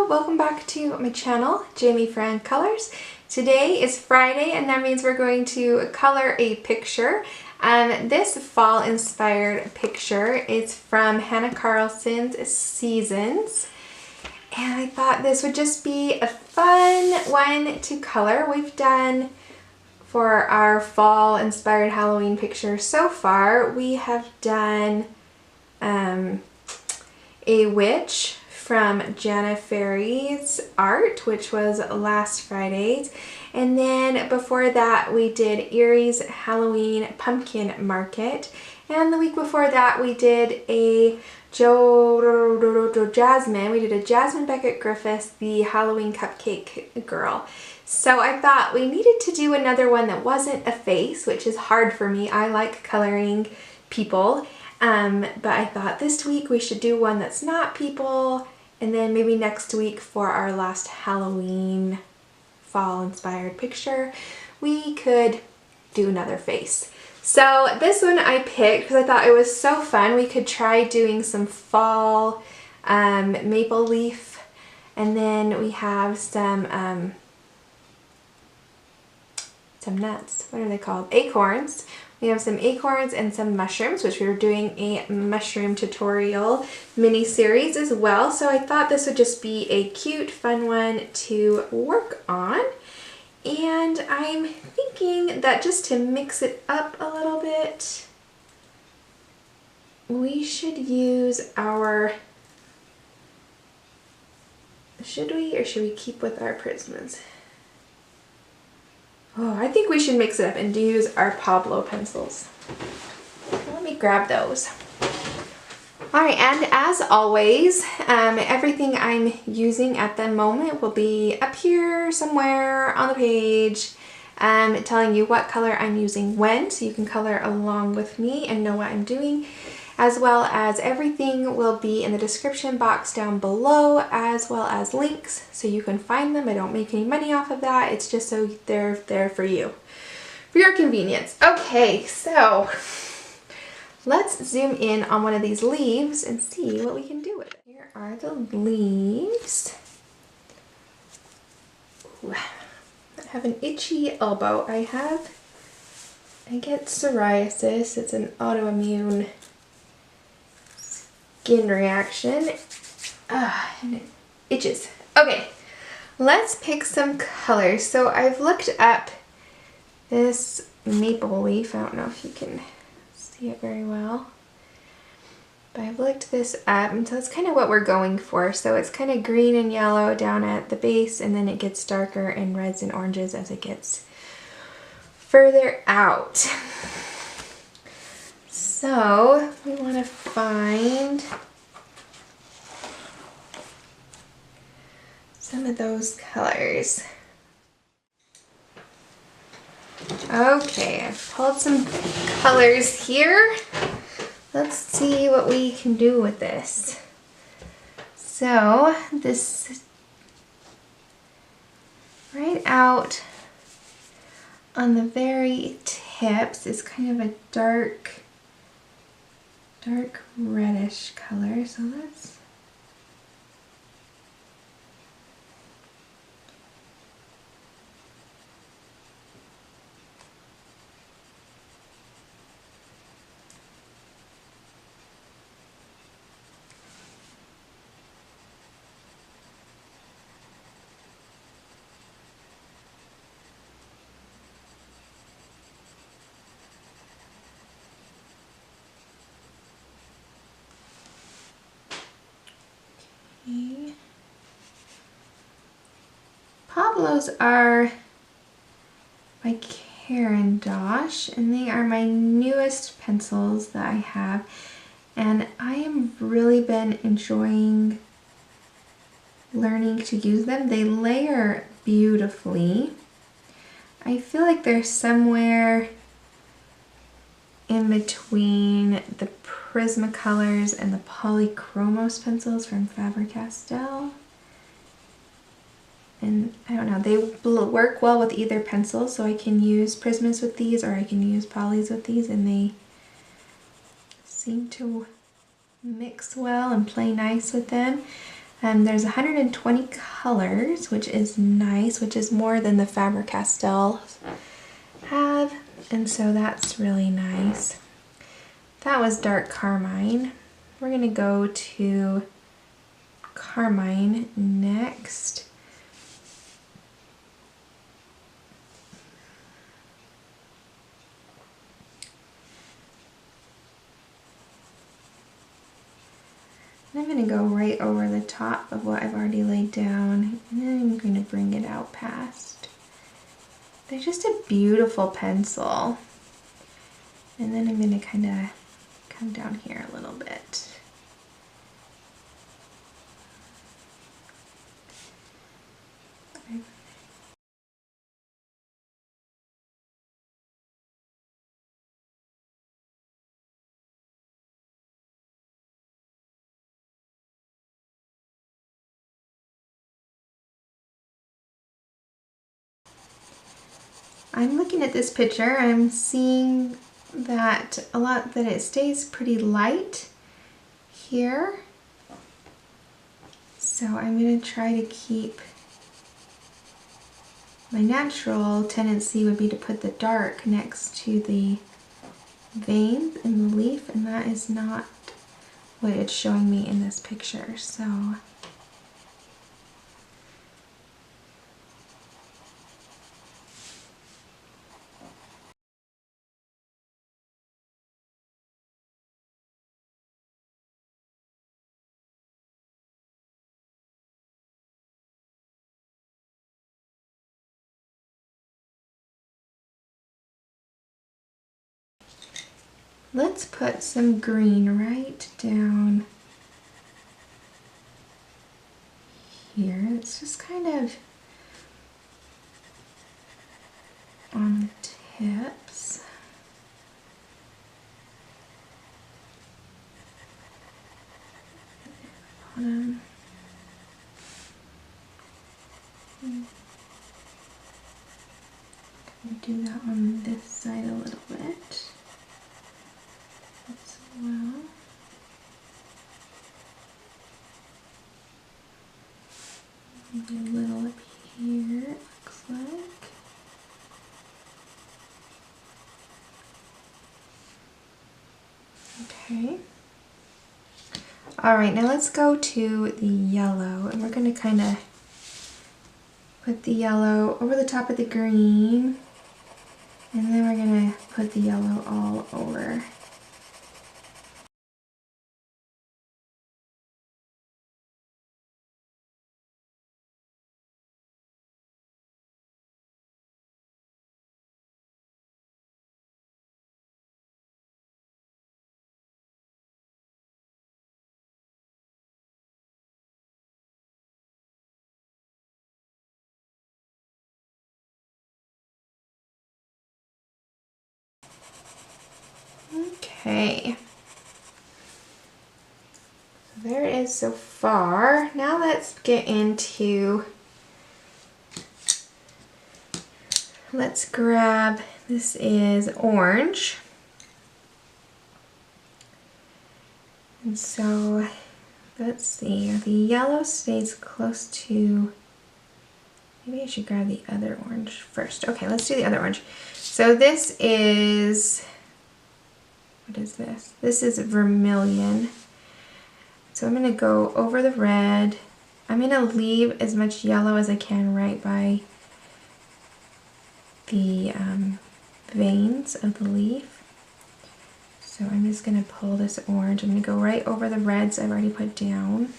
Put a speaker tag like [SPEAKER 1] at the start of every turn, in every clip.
[SPEAKER 1] Hello, welcome back to my channel, Jamie Fran Colors. Today is Friday and that means we're going to color a picture. This fall inspired picture is from Hanna Carlson's Seasons. And I thought this would just be a fun one to color. We've done, for our fall inspired Halloween picture so far, we have done a witch from Jana Ferry's art, which was last Friday. And then before that we did Erie's Halloween Pumpkin Market. And the week before that we did a Jasmine. We did a Jasmine Beckett Griffiths, the Halloween Cupcake Girl. So I thought we needed to do another one that wasn't a face, which is hard for me. I like coloring people. But I thought this week we should do one that's not people, and then maybe next week for our last Halloween fall inspired picture we could do another face. So this one I picked because I thought it was so fun. We could try doing some fall maple leaf, and then we have some nuts. What are they called? Acorns. We have some acorns and some mushrooms, which we were doing a mushroom tutorial mini-series as well. So I thought this would just be a cute, fun one to work on. And I'm thinking that just to mix it up a little bit, we should use our, should we keep with our prismas? Oh, I think we should mix it up and use our Pablo pencils. Let me grab those. Alright, and as always, everything I'm using at the moment will be up here somewhere on the page, telling you what color I'm using when, so you can color along with me and know what I'm doing. As well as everything will be in the description box down below, as well as links so you can find them. I don't make any money off of that. It's just so they're there for you, for your convenience. Okay, so let's zoom in on one of these leaves and see what we can do with it. Here are the leaves. Ooh, I have an itchy elbow. I get psoriasis. It's an autoimmune skin reaction, and it itches. Okay, let's pick some colors. So I've looked up this maple leaf. I don't know if you can see it very well, but I've looked this up, and so it's kind of what we're going for. So it's kind of green and yellow down at the base, and then it gets darker in reds and oranges as it gets further out. So we want to find some of those colors. Okay, I've pulled some colors here. Let's see what we can do with this. So this right out on the very tips is kind of a dark reddish color, so let's Pablos are by Karen Dosh, and they are my newest pencils that I have, and I have really been enjoying learning to use them. They layer beautifully. I feel like they're somewhere in between the Prismacolors and the Polychromos pencils from Faber-Castell. And I don't know, they work well with either pencil, so I can use Prismas with these or I can use Polys with these, and they seem to mix well and play nice with them. There's 120 colors, which is nice, which is more than the Faber-Castell have, and so that's really nice. That was Dark Carmine. We're gonna go to Carmine next. And I'm going to go right over the top of what I've already laid down, and then I'm going to bring it out past. They're just a beautiful pencil. And then I'm going to kind of come down here a little bit. I'm looking at this picture, I'm seeing that that it stays pretty light here. So I'm going to try to keep, my natural tendency would be to put the dark next to the veins in the leaf, and that is not what it's showing me in this picture. So let's put some green right down here. It's just kind of on the tips. Bottom. Do that on this side a little bit as well. Maybe a little up here, it looks like. Okay. All right, now let's go to the yellow, and we're going to kind of put the yellow over the top of the green, and then we're going to put the yellow all over. Okay. There it is so far. Now let's get into, let's grab, this is orange. And so, let's see, the yellow stays close to, maybe I should grab the other orange first. Okay, let's do the other orange. So this is, what is this? This is Vermillion. So I'm going to go over the red. I'm going to leave as much yellow as I can right by the veins of the leaf. So I'm just going to pull this orange. I'm going to go right over the reds I've already put down.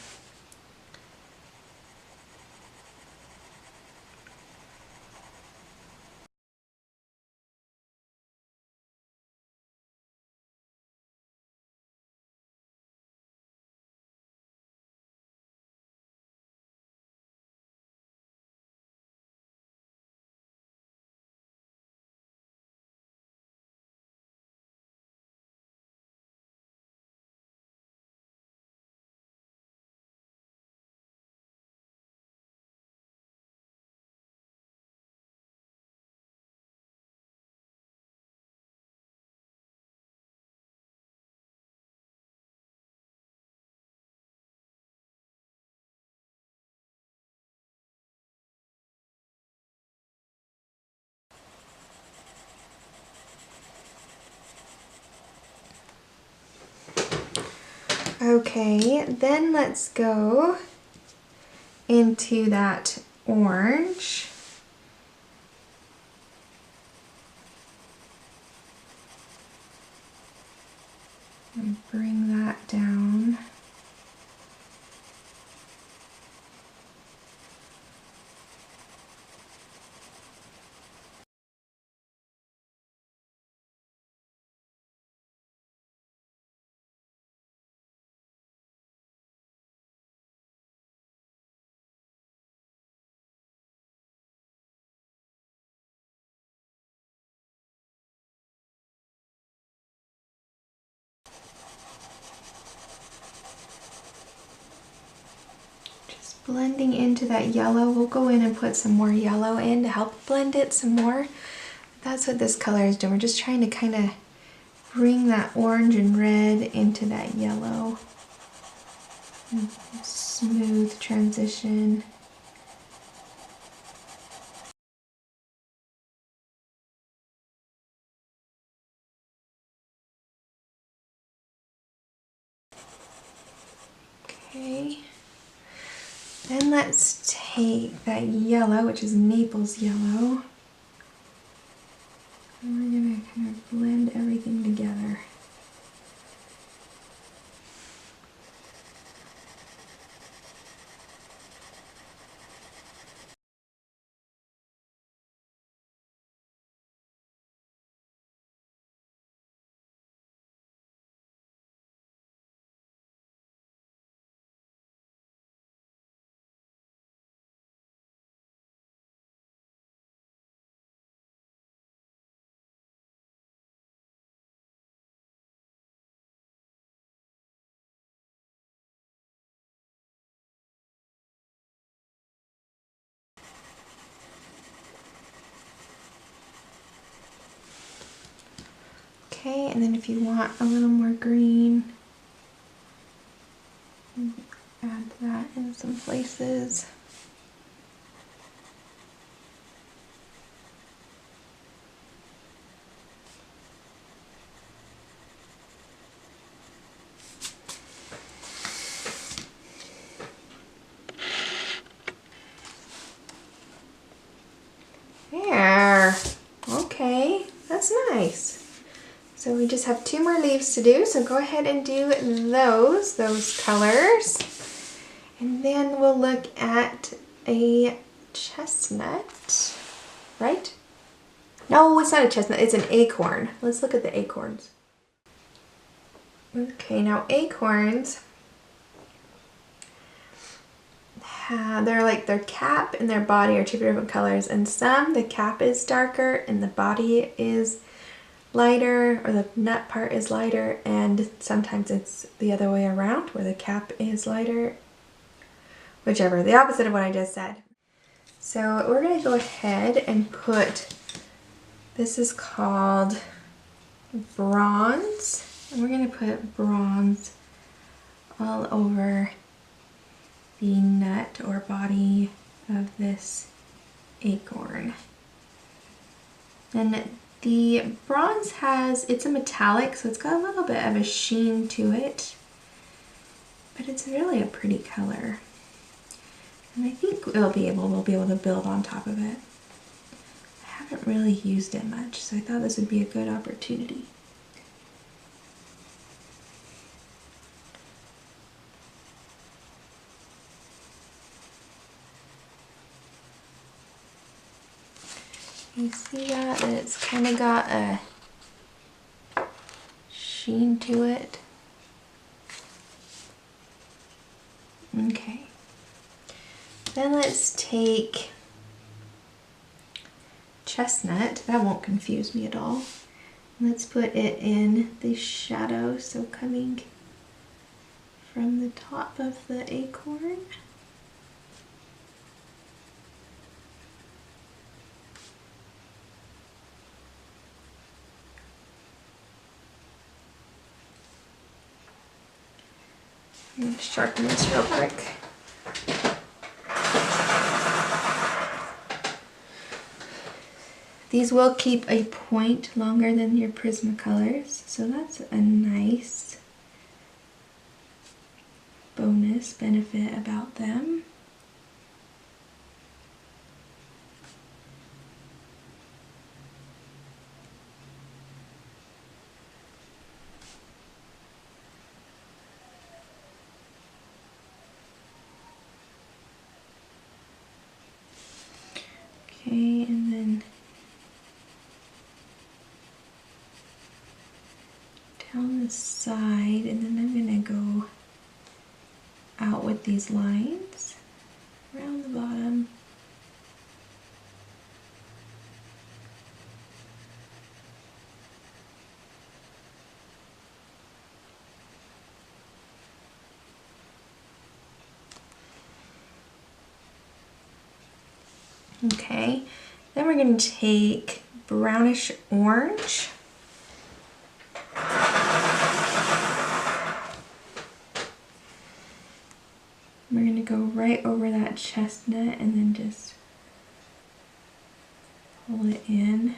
[SPEAKER 1] Okay, then let's go into that orange. And bring that down. Blending into that yellow. We'll go in and put some more yellow in to help blend it some more. That's what this color is doing. We're just trying to kind of bring that orange and red into that yellow. Smooth transition. Okay. Then let's take that yellow, which is Naples Yellow, and we're going to kind of blend everything together. Okay, and then if you want a little more green, add that in some places. There. Okay, that's nice. So we just have 2 more leaves to do, so go ahead and do those colors. And then we'll look at a chestnut, right? No, it's not a chestnut, it's an acorn. Let's look at the acorns. Okay, now acorns, their cap and their body are 2 different colors, and some the cap is darker and the body is lighter, or the nut part is lighter, and sometimes it's the other way around where the cap is lighter, whichever, the opposite of what I just said. So we're going to go ahead and put, this is called bronze, and we're going to put bronze all over the nut or body of this acorn. And the bronze it's a metallic, so it's got a little bit of a sheen to it, but it's really a pretty color. And I think we'll be able to build on top of it. I haven't really used it much, so I thought this would be a good opportunity. You see that? And it's kind of got a sheen to it. Okay. Then let's take chestnut. That won't confuse me at all. Let's put it in the shadow, so coming from the top of the acorn. I'm going to sharpen this real quick. These will keep a point longer than your Prismacolors, so that's a nice this benefit about them. Okay, and then down the side, and then I'm gonna go out with these lines around the bottom. Okay, then we're going to take Brownish Orange. We're going to go right over that chestnut and then just pull it in.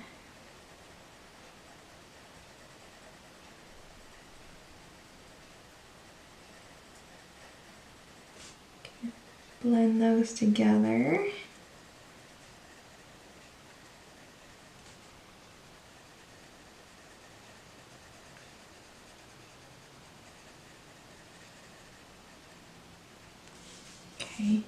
[SPEAKER 1] Okay. Blend those together. Okay.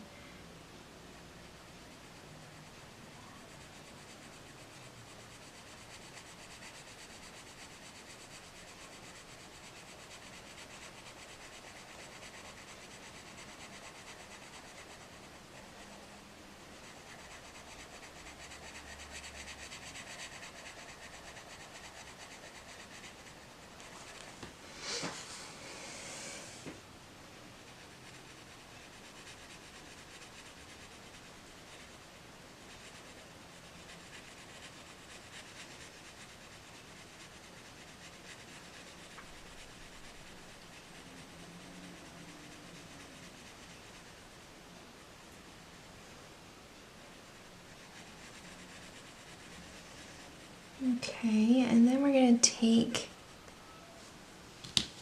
[SPEAKER 1] Okay, and then we're going to take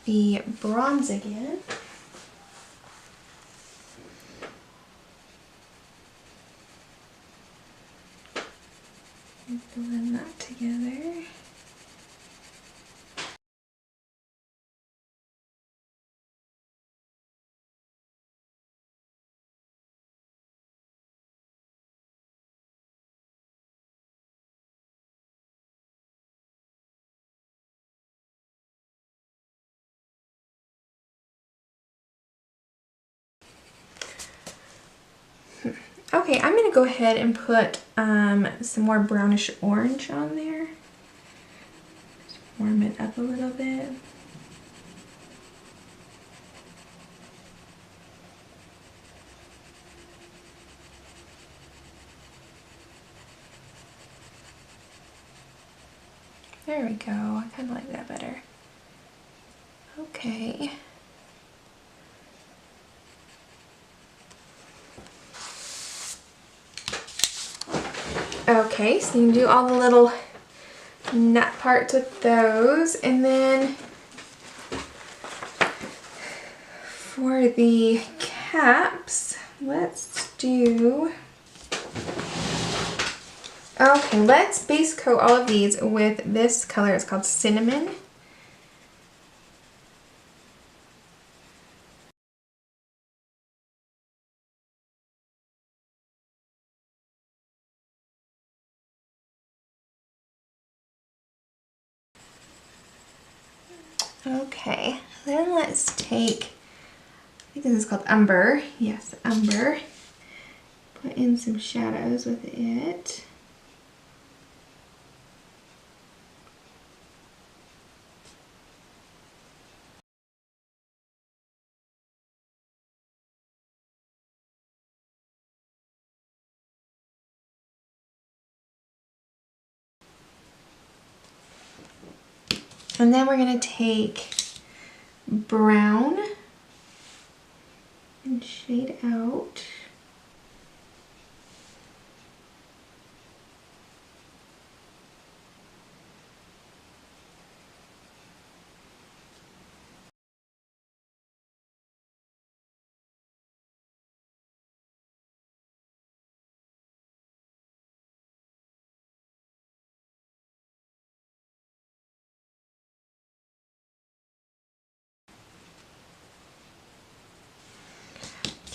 [SPEAKER 1] the bronze again. And blend that together. Okay, I'm going to go ahead and put some more brownish orange on there. Just warm it up a little bit. There we go. I kind of like that better. Okay. Okay, so you can do all the little nut parts with those, and then for the caps, let's do, okay, let's base coat all of these with this color. It's called Cinnamon. Okay, then let's take, I think this is called Umber. Yes, Umber. Put in some shadows with it. And then we're going to take brown and shade out.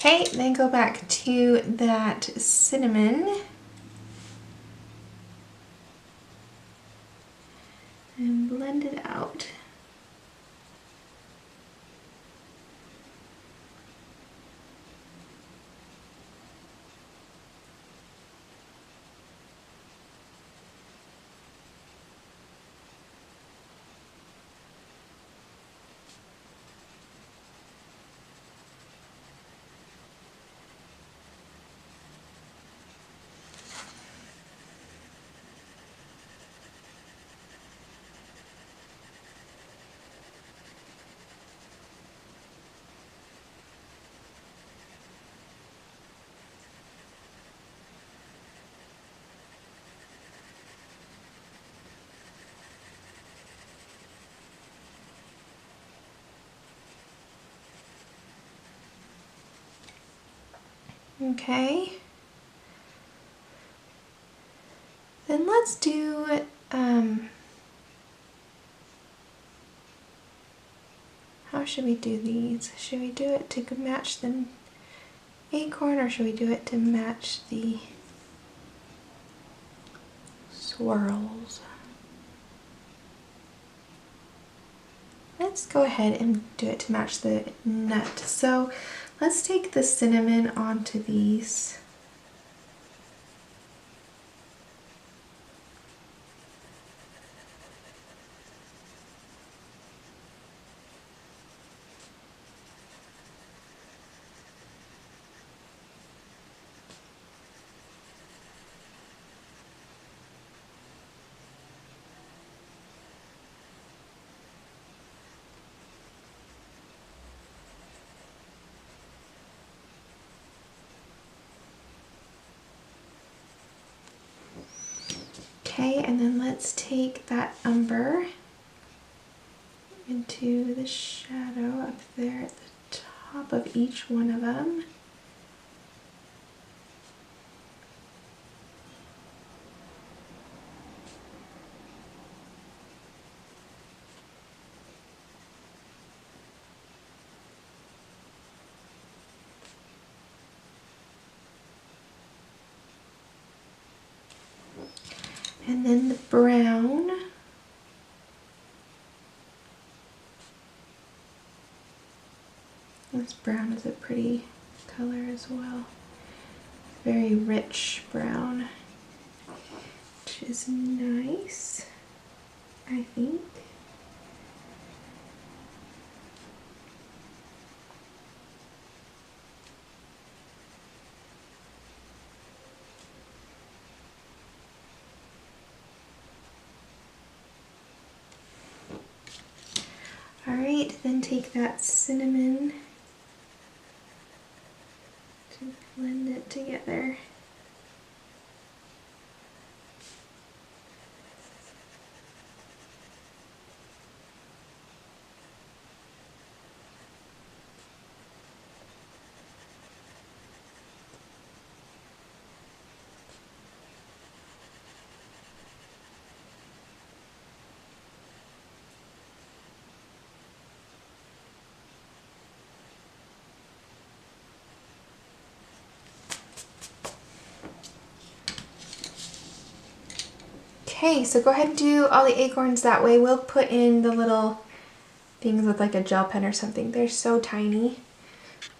[SPEAKER 1] Okay, then go back to that cinnamon and blend it out. Okay. Then let's do, how should we do these? Should we do it to match the acorn, or should we do it to match the swirls? Let's go ahead and do it to match the nut. So let's take the cinnamon onto these. Okay, and then let's take that umber into the shadow up there at the top of each one of them. And then the brown. This brown is a pretty color as well. Very rich brown, which is nice, I think. Alright, then take that cinnamon to blend it together. Okay, so go ahead and do all the acorns that way. We'll put in the little things with like a gel pen or something. They're so tiny.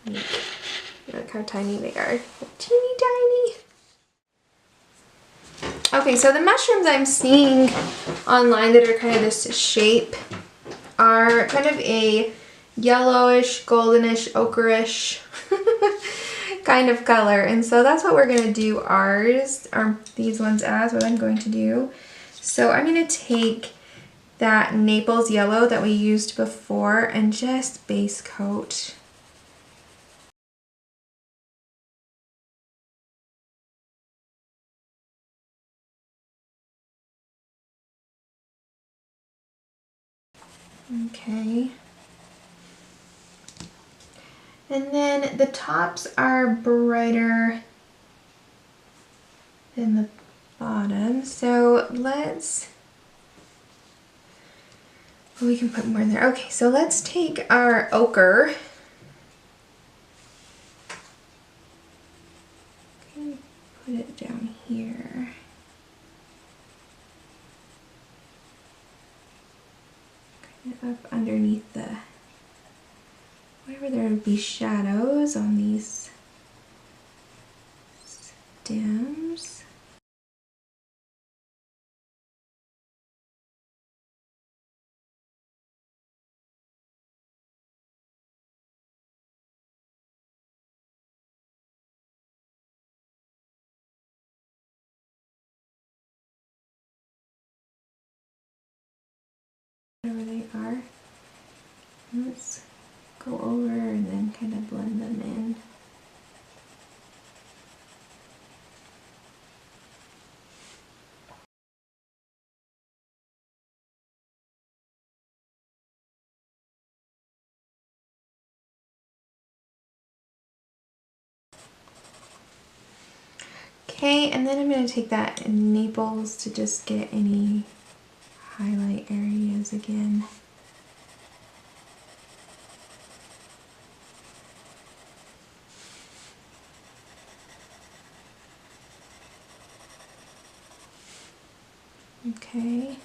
[SPEAKER 1] Look how tiny they are. They're teeny tiny. Okay, so the mushrooms I'm seeing online that are kind of this shape are kind of a yellowish, goldenish, ochreish kind of color. And so that's what we're going to do ours, or these ones as, what I'm going to do. So I'm going to take that Naples Yellow that we used before and just base coat. Okay. And then the tops are brighter than the bottom. So let's, well, we can put more in there. Okay, so let's take our ochre put it down here. Kind of up underneath the, wherever there would be shadows on these stems. Wherever they are. Let's go over and then kind of blend them in. Okay, and then I'm going to take that Naples to just get any highlight areas again. Okay.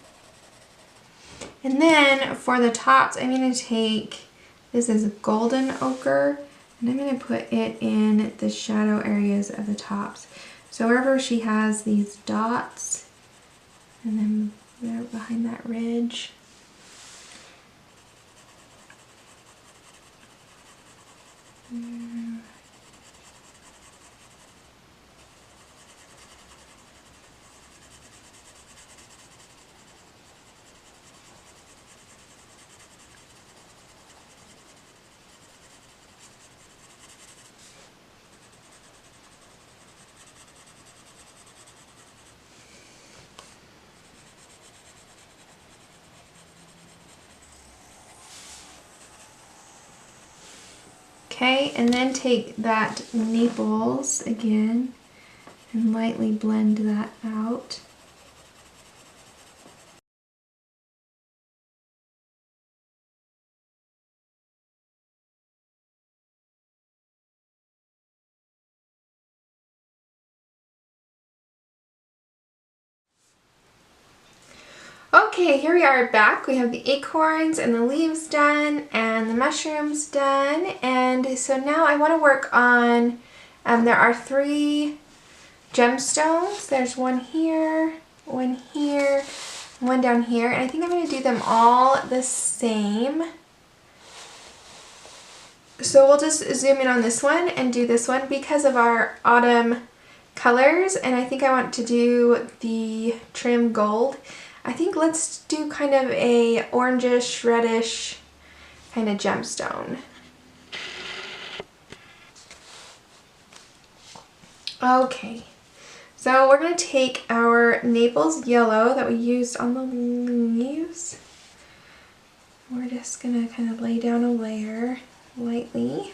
[SPEAKER 1] And then for the tops, I'm going to take, this is golden ochre, and I'm going to put it in the shadow areas of the tops. So wherever she has these dots, and then there behind that ridge. Okay, and then take that Naples again and lightly blend that out. Okay, here we are back. We have the acorns and the leaves done and the mushrooms done. And so now I want to work on, there are 3 gemstones. There's one here, one down here. And I think I'm going to do them all the same. So we'll just zoom in on this one and do this one because of our autumn colors. And I think I want to do the trim gold. I think let's do kind of a orangish, reddish kind of gemstone. Okay, so we're going to take our Naples Yellow that we used on the leaves. We're just going to kind of lay down a layer lightly.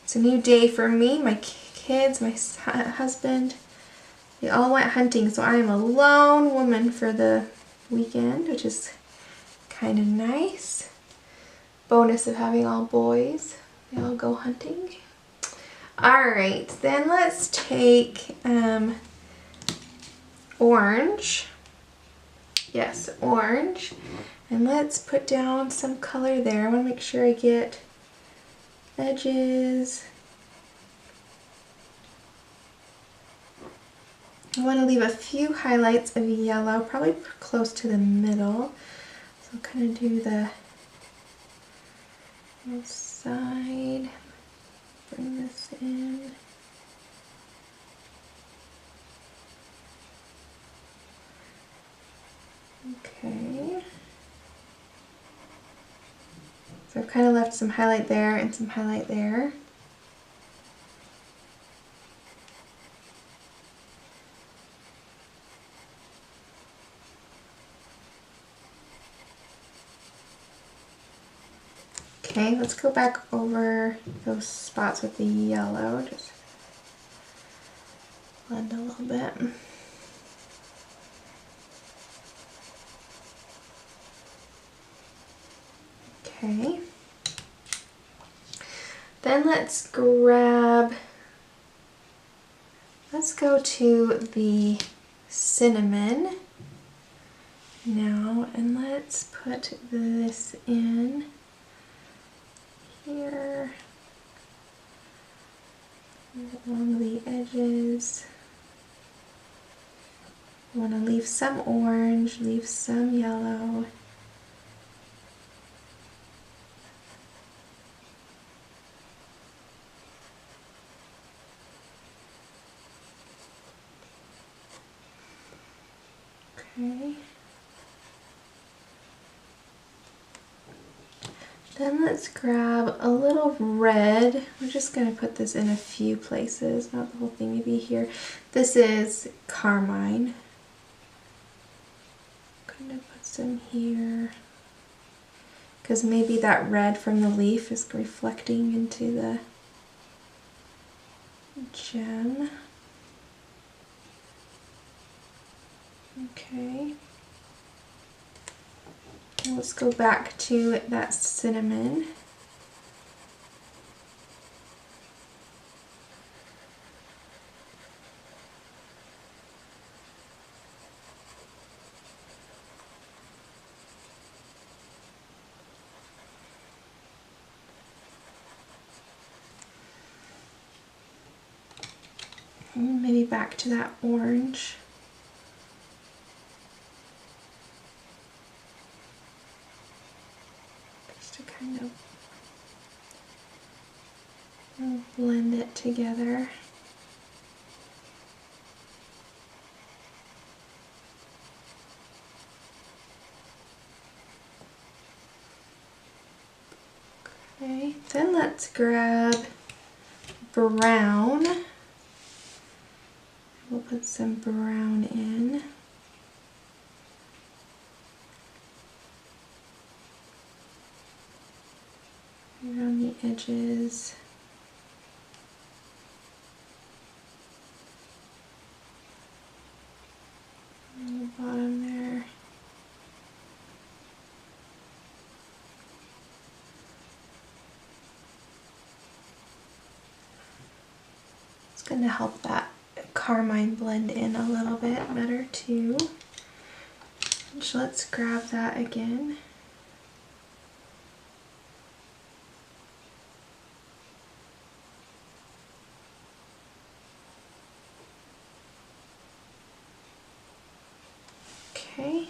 [SPEAKER 1] It's a new day for me, my kids, my husband. They all went hunting, so I am a lone woman for the weekend, which is kind of nice. Bonus of having all boys. They all go hunting. Alright, then let's take orange. Yes, orange. And let's put down some color there. I want to make sure I get edges. I want to leave a few highlights of yellow, probably close to the middle. So I'll kind of do the side, bring this in. Okay. So I've kind of left some highlight there and some highlight there. Okay, let's go back over those spots with the yellow. Just blend a little bit. Okay. Then let's go to the cinnamon now, and let's put this in here along the edges. I want to leave some orange, leave some yellow. Okay. Then let's grab a little red. We're just going to put this in a few places, not the whole thing, maybe here. This is Carmine. Kind of put some here, because maybe that red from the leaf is reflecting into the gem. Okay. Let's go back to that cinnamon. And maybe back to that orange. Kind of blend it together. Okay, then let's grab brown. We'll put some brown in. Around the edges. On the bottom there. It's going to help that carmine blend in a little bit better too. So let's grab that again. Okay,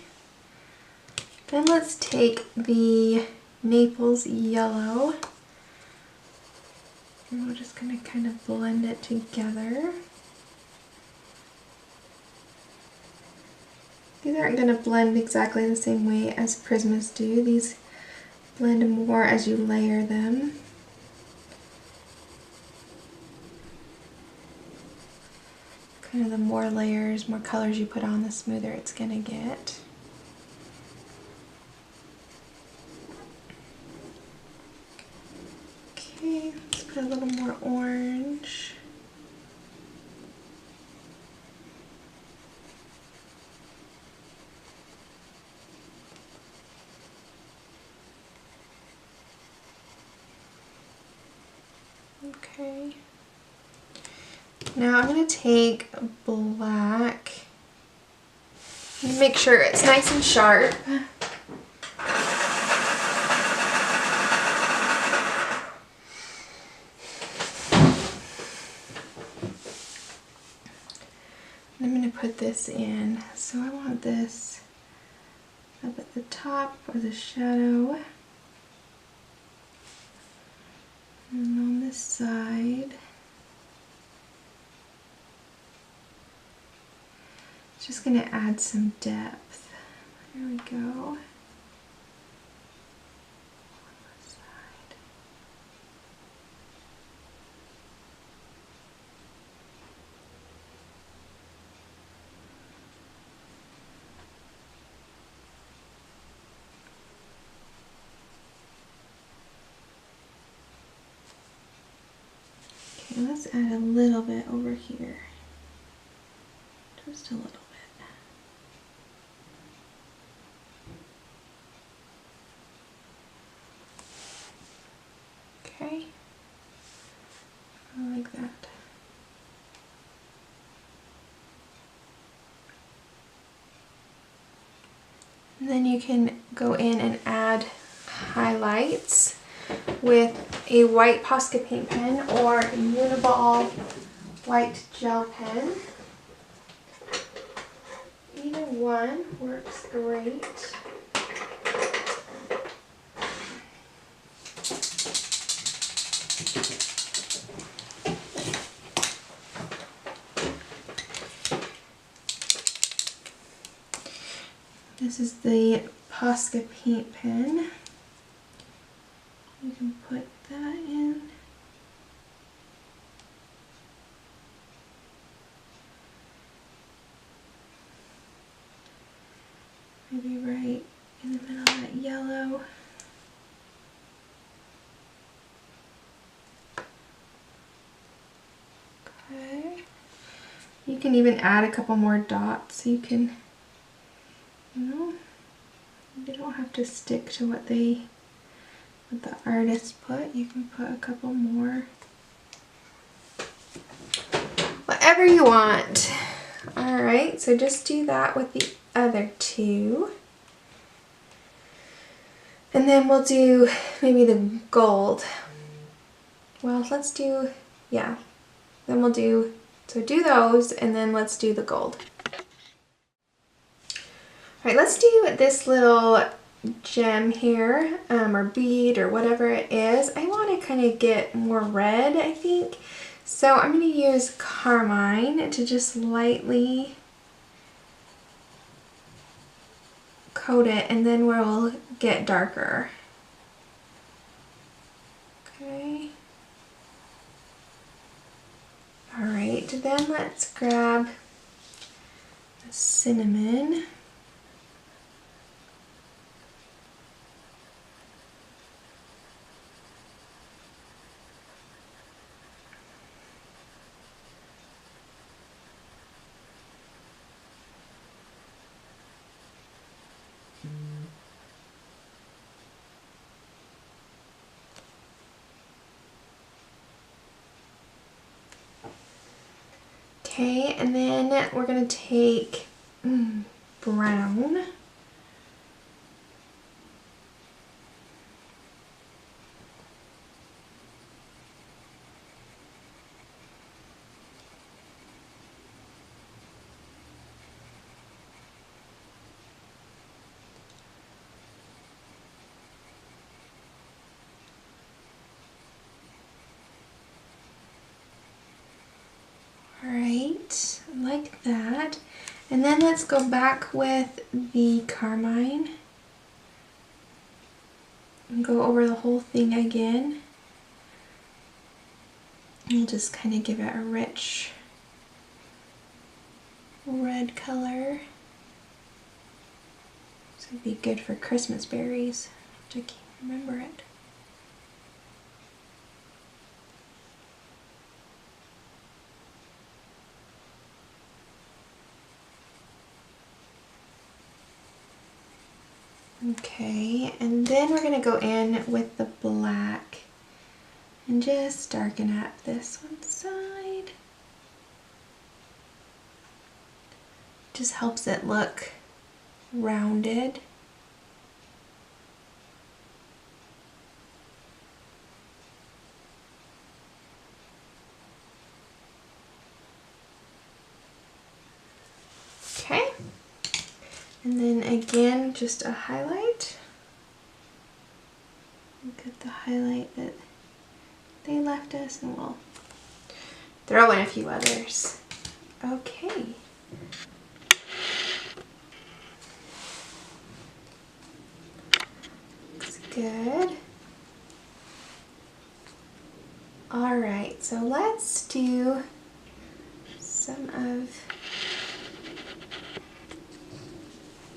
[SPEAKER 1] then let's take the Naples Yellow, and we're just going to kind of blend it together. These aren't going to blend exactly the same way as Prismas do. These blend more as you layer them. Kind of the more layers, more colors you put on, the smoother it's going to get. Okay, let's put a little more orange. Okay. Now I'm going to take black and make sure it's nice and sharp. I'm going to put this in. So I want this up at the top as a shadow. And on this side. Just going to add some depth. There we go. Okay, let's add a little bit over here. Just a little bit. Okay. And then you can go in and add highlights with a white Posca paint pen or a Uniball white gel pen. Either one works great. This is the Posca paint pen. You can put that in. Maybe right in the middle of that yellow. Okay. You can even add a couple more dots. You can, you know, they don't have to stick to what the artist put. You can put a couple more. Whatever you want. Alright, so just do that with the other two. And then we'll do maybe the gold. Well, let's do, yeah. Then we'll do, so do those and then let's do the gold. Alright, let's do this little gem here, or bead or whatever it is. I want to kind of get more red, I think. So I'm going to use Carmine to just lightly coat it, and then we'll get darker. Okay. Alright, then let's grab the cinnamon. Okay, and then we're going to take brown. Alright, like that. And then let's go back with the Carmine and go over the whole thing again. And just kind of give it a rich red color. This would be good for Christmas berries. I can't remember it. Okay, and then we're going to go in with the black and just darken up this one side. Just helps it look rounded. Okay. And then again, just a highlight. Get the highlight that they left us, and we'll throw in a few others. Okay. Looks good. All right, so let's do some of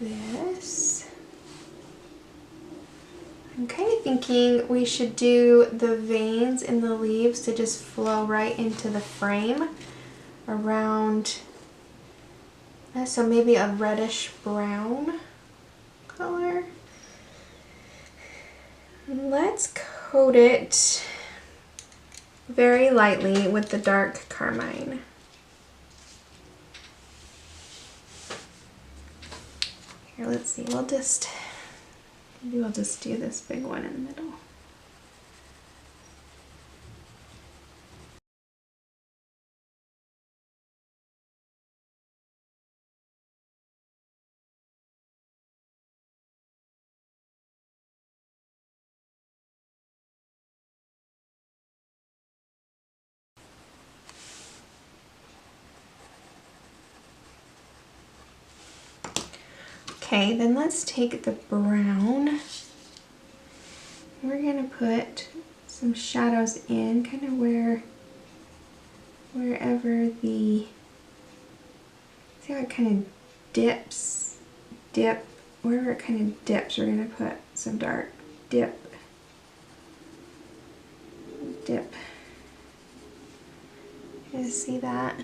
[SPEAKER 1] this. I'm kind of thinking we should do the veins in the leaves to just flow right into the frame around, so maybe a reddish brown color. Let's coat it very lightly with the Dark Carmine. Here, let's see, maybe we'll just do this big one in the middle. Okay, then let's take the brown. We're gonna put some shadows in, kind of wherever the, see how it kind of wherever it kind of dips, we're gonna put some dark dip. You guys see that?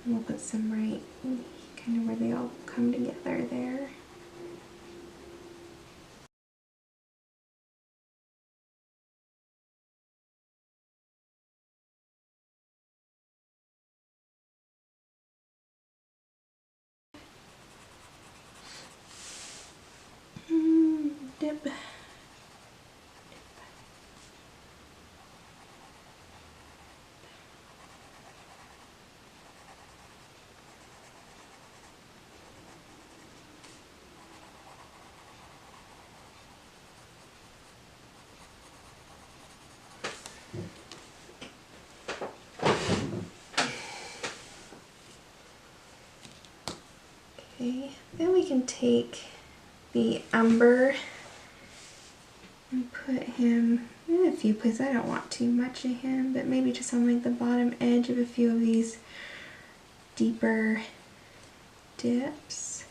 [SPEAKER 1] And we'll put some right kind of where they all come together there. Dip. Okay, then we can take the Umber and put him in a few places. I don't want too much of him, but maybe just on like the bottom edge of a few of these deeper dips.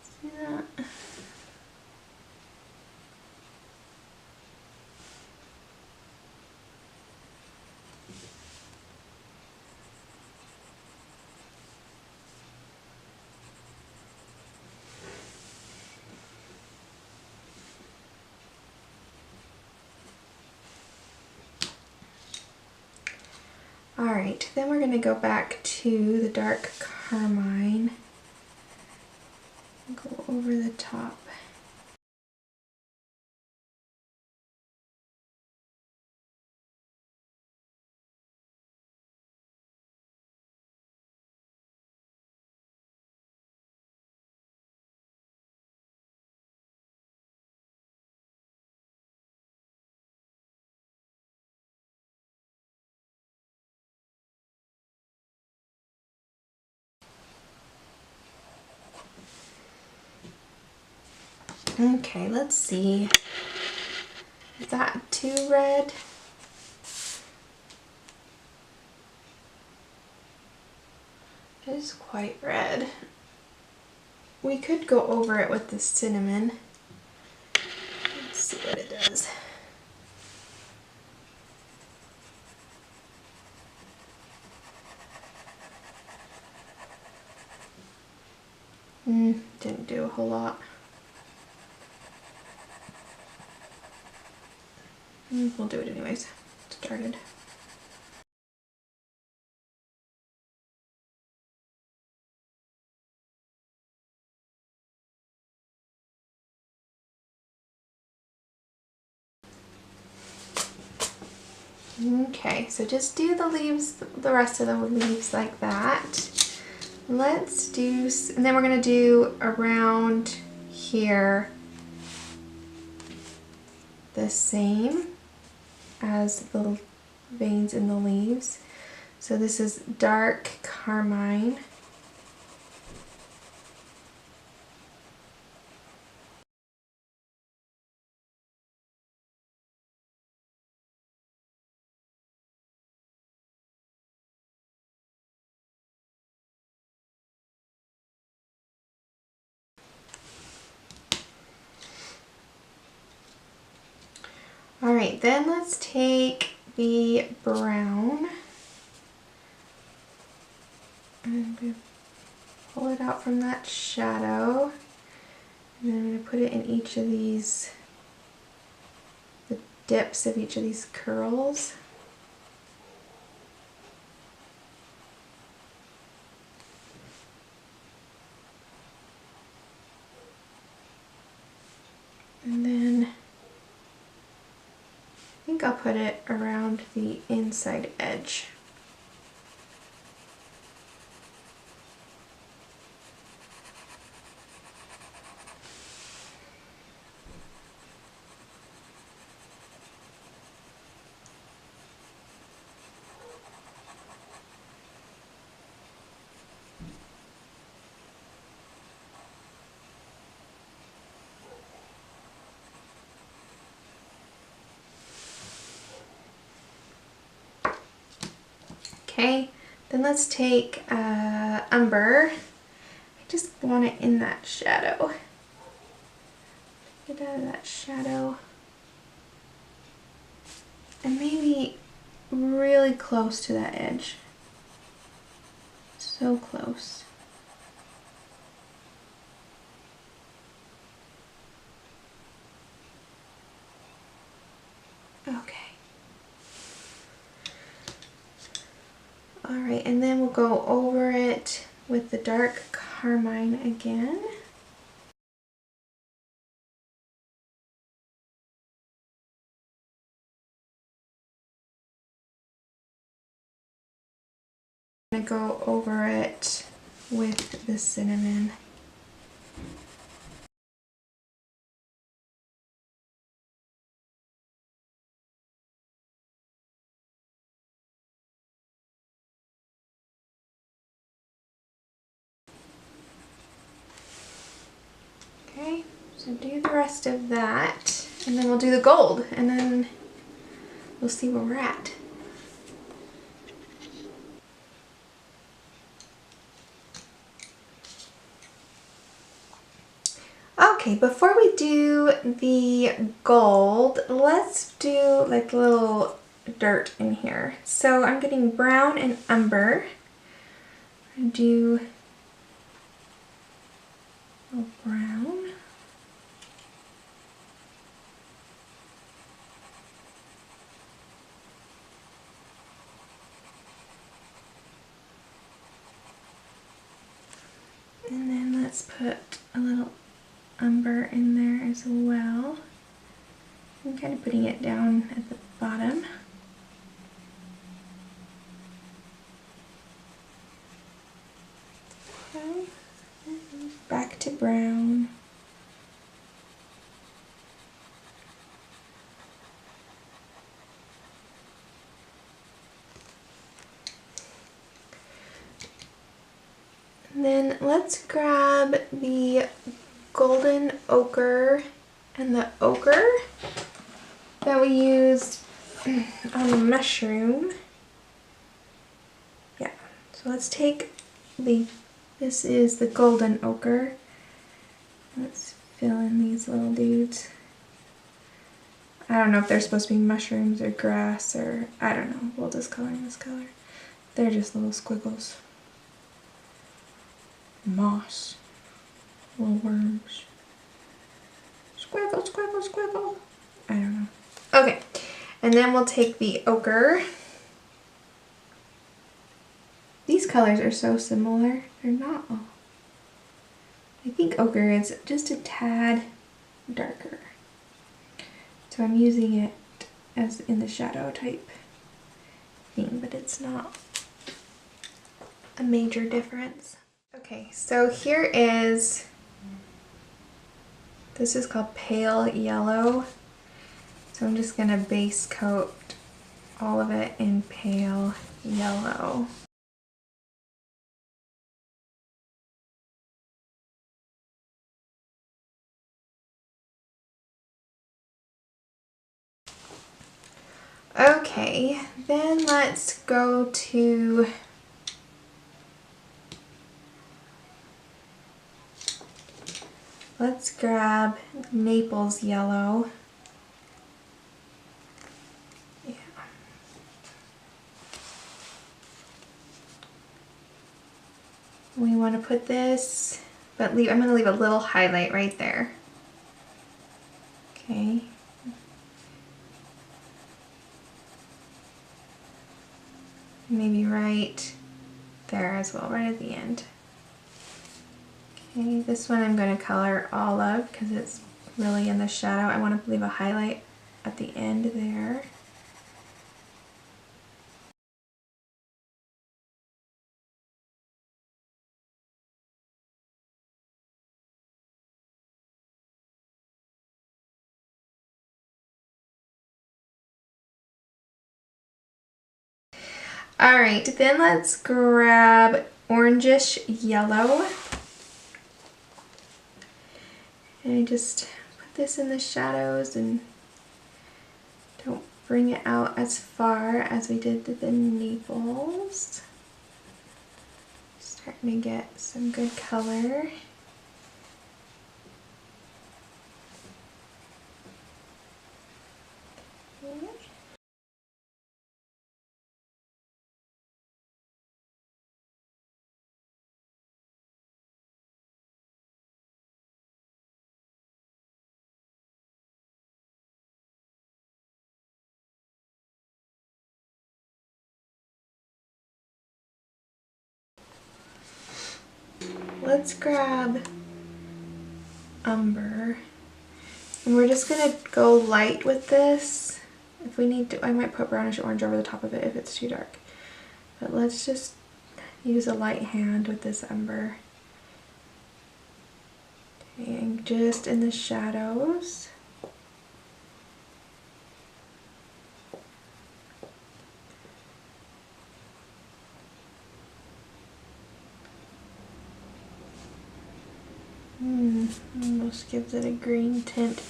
[SPEAKER 1] See that? Alright, then we're going to go back to the Dark Carmine and go over the top. Okay, let's see. Is that too red? It is quite red. We could go over it with the cinnamon. Let's see what it does. Didn't do a whole lot. We'll do it anyways. Started. Okay, so just do the leaves, the rest of the leaves like that. Let's do, and then we're gonna do around here the same as the little veins in the leaves. So this is Dark Carmine. Alright, then let's take the brown and pull it out from that shadow, and then I'm going to put it in each of these, the dips of each of these curls. think I'll put it around the inside edge. Okay, then let's take Umber. I just want it in that shadow. Get out of that shadow. And maybe really close to that edge. So close. Okay. Alright, and then we'll go over it with the Dark Carmine again. I'm going to go over it with the cinnamon. Okay, so do the rest of that, and then we'll do the gold, and then we'll see where we're at. Okay, before we do the gold, let's do like a little dirt in here. So I'm getting brown and umber. I'm gonna do a little brown. And then let's put a little umber in there as well. I'm kind of putting it down at the bottom. Okay, back to brown. And then let's grab the golden ochre and the ochre that we used on the mushroom. Yeah, so let's take this is the golden ochre. Let's fill in these little dudes. I don't know if they're supposed to be mushrooms or grass or, I don't know, we'll just color in this color. They're just little squiggles. Moss. Little worms. Squiggle, squiggle, squiggle. I don't know. Okay, and then we'll take the ochre. These colors are so similar. They're not all. I think ochre is just a tad darker. So I'm using it as in the shadow type thing, but it's not a major difference. Okay, so here is, this is called Pale Yellow. So I'm just gonna base coat all of it in pale yellow. Okay, then let's go to let's grab Naples Yellow. Yeah. We want to put this, but I'm going to leave a little highlight right there. Okay. Maybe right there as well, right at the end. Okay, this one I'm going to color all of because it's really in the shadow. I want to leave a highlight at the end there. Alright, then let's grab Orangish Yellow. And I just put this in the shadows and don't bring it out as far as we did the Naples. Starting to get some good color. Let's grab Umber, and we're just gonna go light with this. If we need to, I might put Brownish Orange over the top of it if it's too dark. But let's just use a light hand with this Umber. Okay, and just in the shadows. Almost gives it a green tint.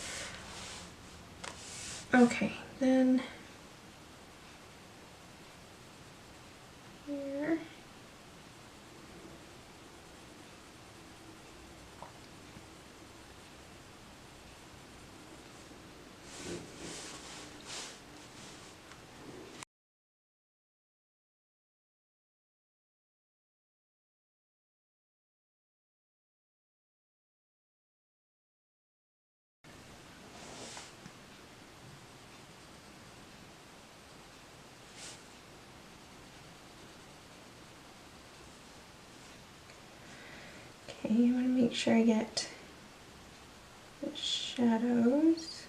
[SPEAKER 1] Okay, then here. Okay, I want to make sure I get the shadows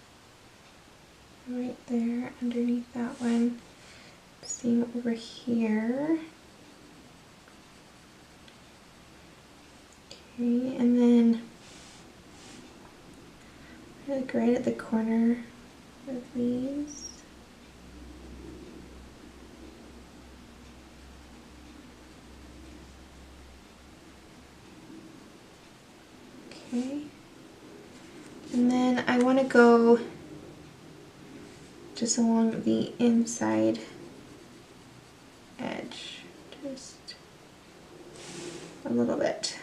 [SPEAKER 1] right there underneath that one. Same over here. Okay, and then like right at the corner of these. Okay, and then I want to go just along the inside edge, just a little bit.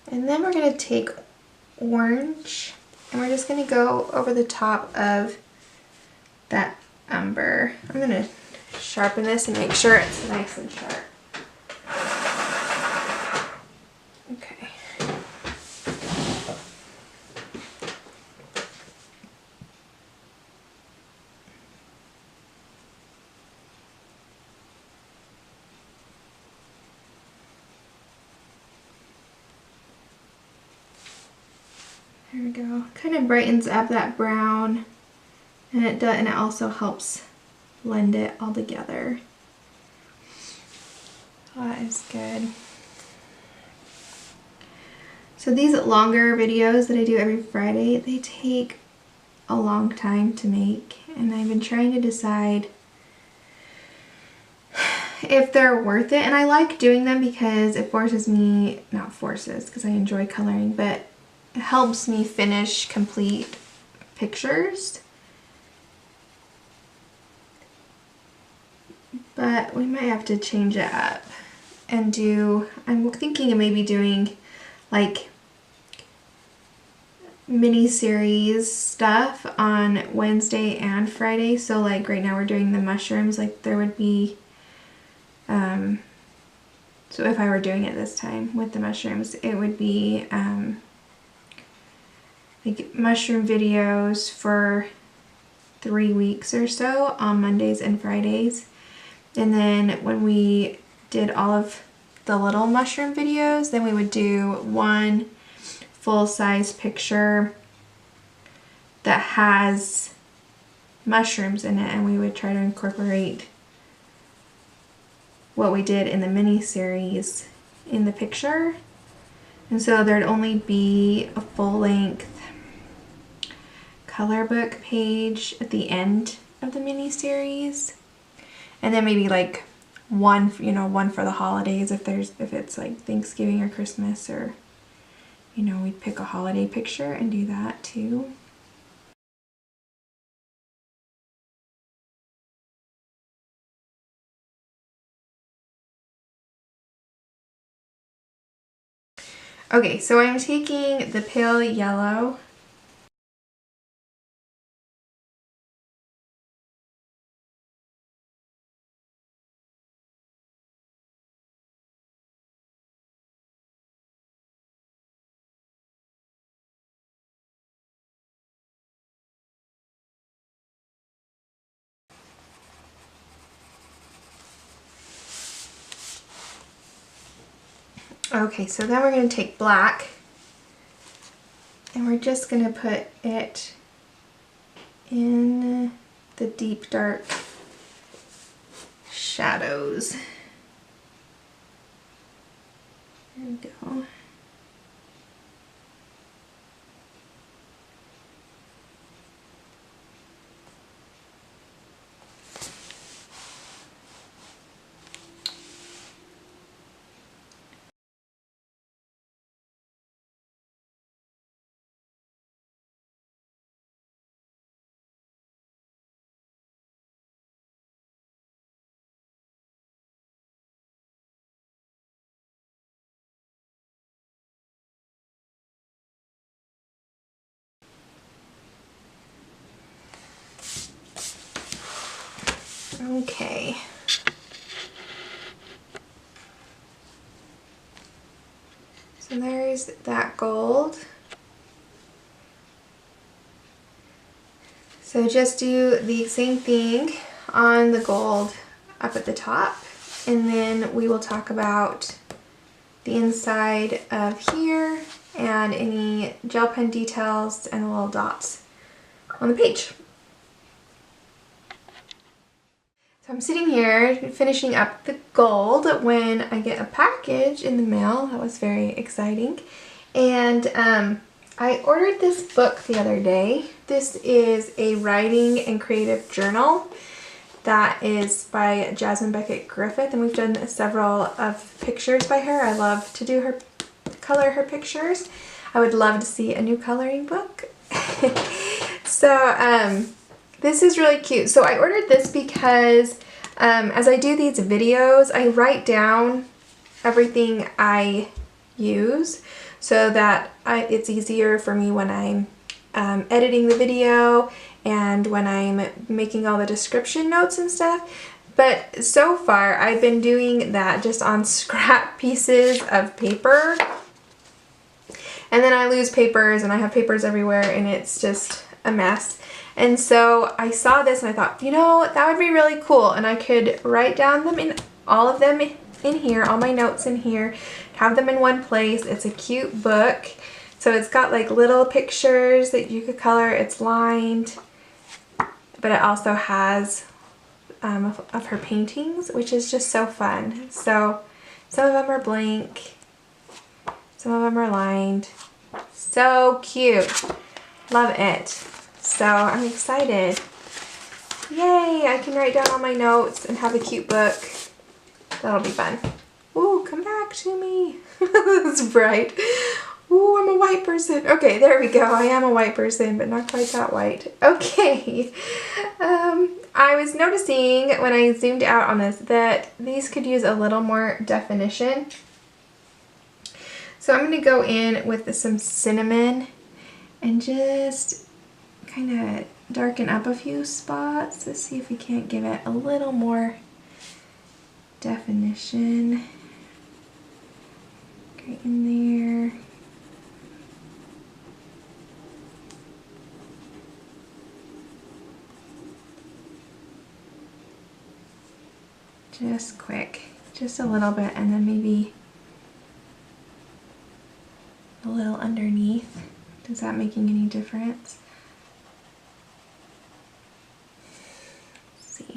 [SPEAKER 1] And then we're going to take orange and we're just going to go over the top of that umber. I'm going to sharpen this and make sure it's nice and sharp. Okay. There we go. Kind of brightens up that brown, and it also helps blend it all together. Oh, that is good. So these longer videos that I do every Friday, they take a long time to make, and I've been trying to decide if they're worth it. And I like doing them because it forces me, not forces, because I enjoy coloring, but it helps me finish complete pictures. But we might have to change it up and do, I'm thinking of maybe doing like mini series stuff on Wednesday and Friday. So like right now we're doing the mushrooms, like there would be, so if I were doing it this time with the mushrooms, it would be like mushroom videos for 3 weeks or so on Mondays and Fridays. And then when we did all of the little mushroom videos, then we would do one full-size picture that has mushrooms in it, and we would try to incorporate what we did in the mini series in the picture. And so there'd only be a full-length color book page at the end of the mini series, and then maybe like one, you know, one for the holidays if it's like Thanksgiving or Christmas, or you know, we'd pick a holiday picture and do that too. Okay, so I'm taking the pale yellow. Okay, so then we're going to take black and we're just going to put it in the deep dark shadows. There we go. Okay. So there's that gold. So just do the same thing on the gold up at the top, and then we will talk about the inside of here and any gel pen details and the little dots on the page. So I'm sitting here finishing up the gold when I get a package in the mail. That was very exciting. And I ordered this book the other day. This is a writing and creative journal that is by Jasmine Beckett Griffith, and we've done several of pictures by her. I love to do her color her pictures. I would love to see a new coloring book. So this is really cute. So I ordered this because as I do these videos, I write down everything I use so that it's easier for me when I'm editing the video and when I'm making all the description notes and stuff. But so far I've been doing that just on scrap pieces of paper, and then I lose papers and I have papers everywhere and it's just a mess. And so I saw this and I thought, you know, that would be really cool, and I could write down them in all of them in here, all my notes in here, have them in one place. It's a cute book. So it's got like little pictures that you could color. It's lined, but it also has of her paintings, which is just so fun. So some of them are blank, some of them are lined. So cute. Love it. So I'm excited. Yay, I can write down all my notes and have a cute book. That'll be fun. Ooh, come back to me. It's bright. Ooh, I'm a white person. Okay, there we go. I am a white person, but not quite that white. Okay. I was noticing when I zoomed out on this that these could use a little more definition. So I'm going to go in with some cinnamon and just kind of darken up a few spots. Let's see if we can't give it a little more definition. Right in there. Just quick, just a little bit, and then maybe a little underneath. Is that making any difference? Let's see.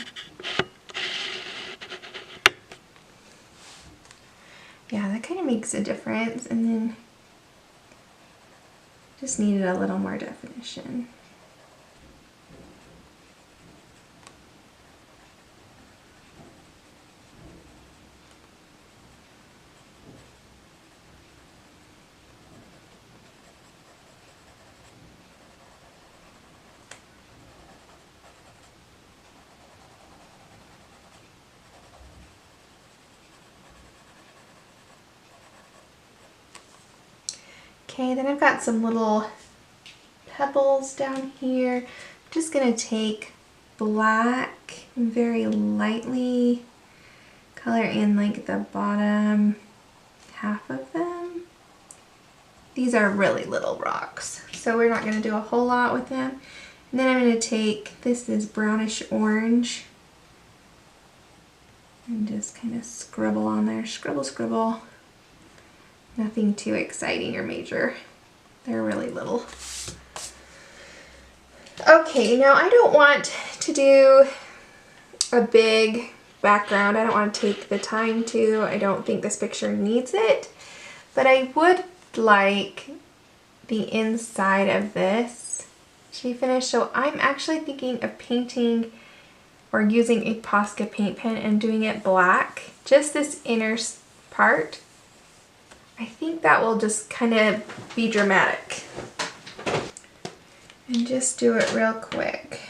[SPEAKER 1] Yeah, that kind of makes a difference, and then just needed a little more definition. Okay, then I've got some little pebbles down here. I'm just gonna take black and very lightly color in like the bottom half of them. These are really little rocks, so we're not gonna do a whole lot with them. And then I'm gonna take, this is Brownish Orange, and just kind of scribble on there, scribble, scribble. Nothing too exciting or major. They're really little. Okay, now I don't want to do a big background. I don't want to take the time to. I don't think this picture needs it. But I would like the inside of this to be finished. So I'm actually thinking of painting or using a Posca paint pen and doing it black. Just this inner part. I think that will just kind of be dramatic. And just do it real quick.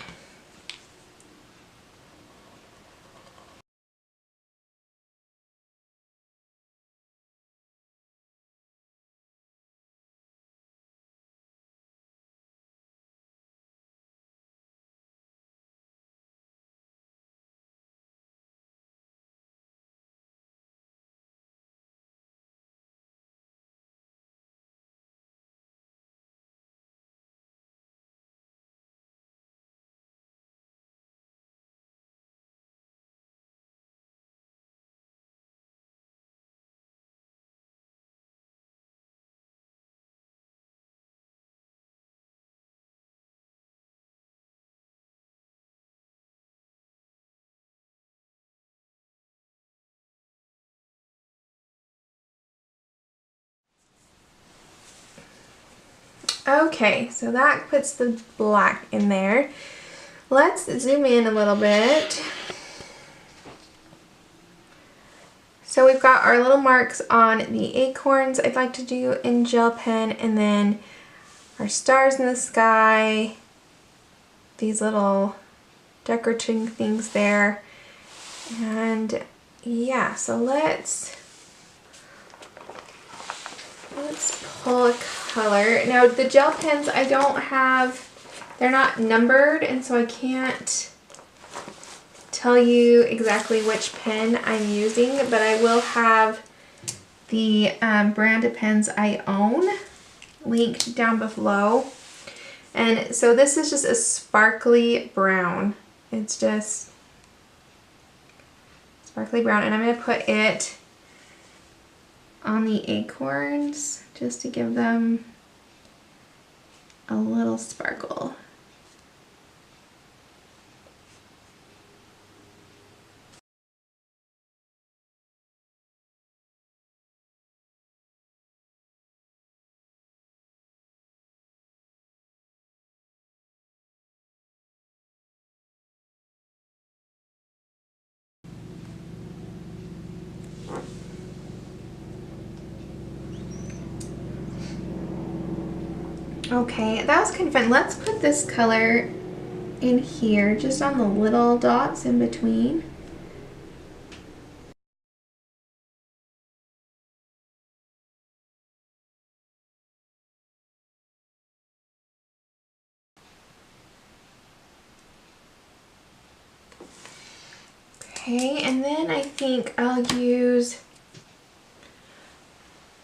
[SPEAKER 1] Okay, so that puts the black in there. Let's zoom in a little bit. So we've got our little marks on the acorns I'd like to do in gel pen, and then our stars in the sky, these little decorating things there. And yeah, so let's pull a color. Now the gel pens I don't have, they're not numbered, and so I can't tell you exactly which pen I'm using, but I will have the brand of pens I own linked down below. And so this is just a sparkly brown. It's just sparkly brown, and I'm going to put it on the acorns just to give them a little sparkle. Okay, that was kind of fun. Let's put this color in here, just on the little dots in between. Okay, and then I think I'll use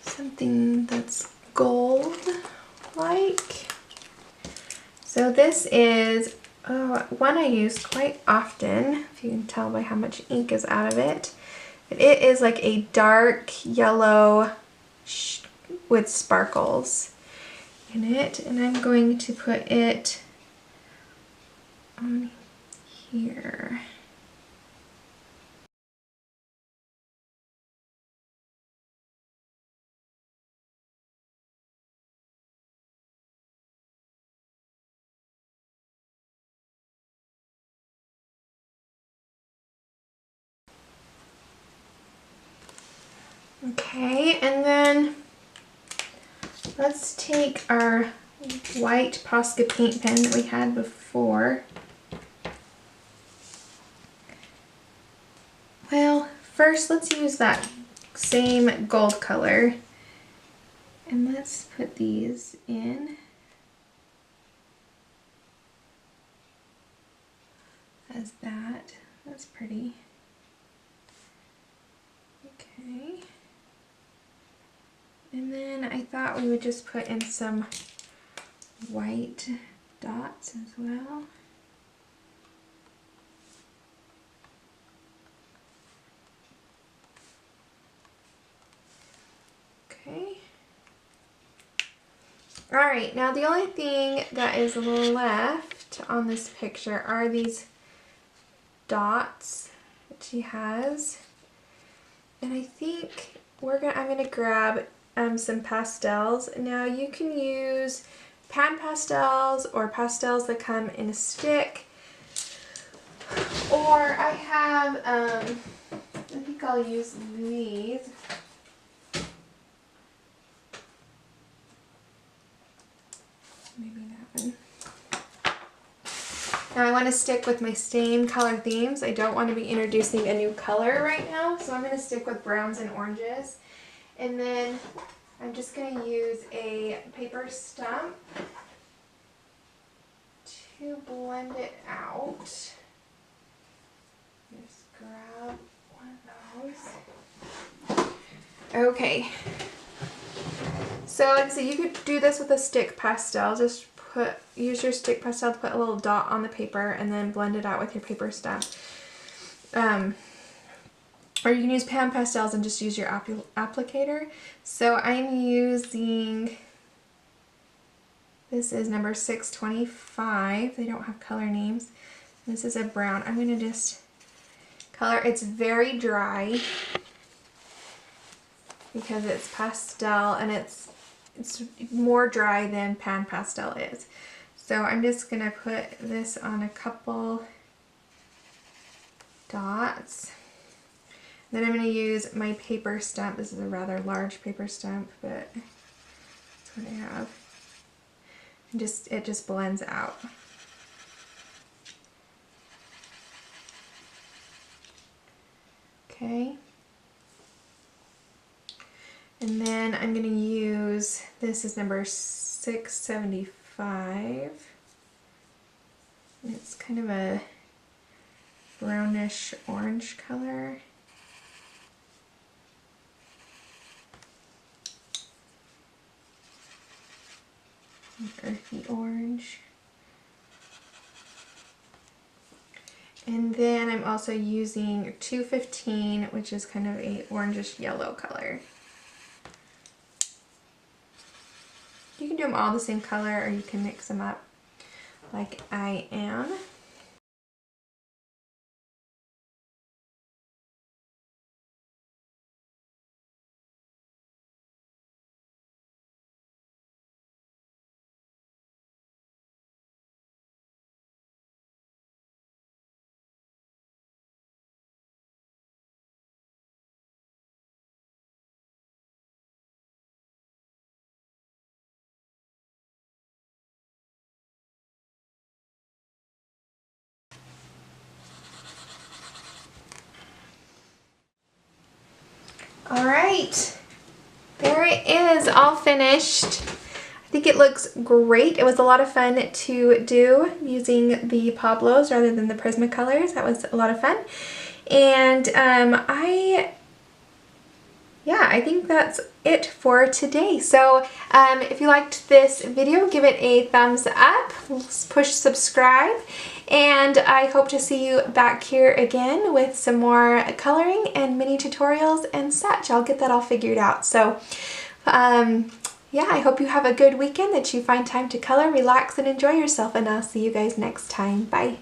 [SPEAKER 1] something that's gold-like. So this is one I use quite often, if you can tell by how much ink is out of it. But it is like a dark yellow with sparkles in it, and I'm going to put it on here. Okay, and then let's take our white Posca paint pen that we had before. Well, first let's use that same gold color, and let's put these in as that. That's pretty. Okay. And then I thought we would just put in some white dots as well. Okay. Alright, now the only thing that is left on this picture are these dots that she has. And I think I'm gonna grab some pastels. Now you can use pan pastels or pastels that come in a stick, or I have I think I'll use these. Maybe that one. Now I want to stick with my same color themes. I don't want to be introducing a new color right now, so I'm going to stick with browns and oranges. And then I'm just going to use a paper stump to blend it out. Just grab one of those. Okay. So like I said, you could do this with a stick pastel. Just use your stick pastel to put a little dot on the paper and then blend it out with your paper stump. Or you can use pan pastels and just use your applicator. So I'm using, this is number 625. They don't have color names. This is a brown. I'm going to just color. It's very dry because it's pastel, and it's more dry than pan pastel is. So I'm just going to put this on a couple dots. Then I'm going to use my paper stump. This is a rather large paper stump, but that's what I have. And it just blends out. Okay. And then I'm going to use, this is number 675. And it's kind of a brownish orange color. An earthy orange. And then I'm also using 215, which is kind of a orangish yellow color. You can do them all the same color, or you can mix them up like I am. Alright, there it is, all finished. I think it looks great. It was a lot of fun to do using the Pablos rather than the Prismacolors. That was a lot of fun. And I think that's it for today. So if you liked this video, give it a thumbs up, push subscribe, and I hope to see you back here again with some more coloring and mini tutorials and such. I'll get that all figured out. So yeah, I hope you have a good weekend, that you find time to color, relax, and enjoy yourself, and I'll see you guys next time. Bye.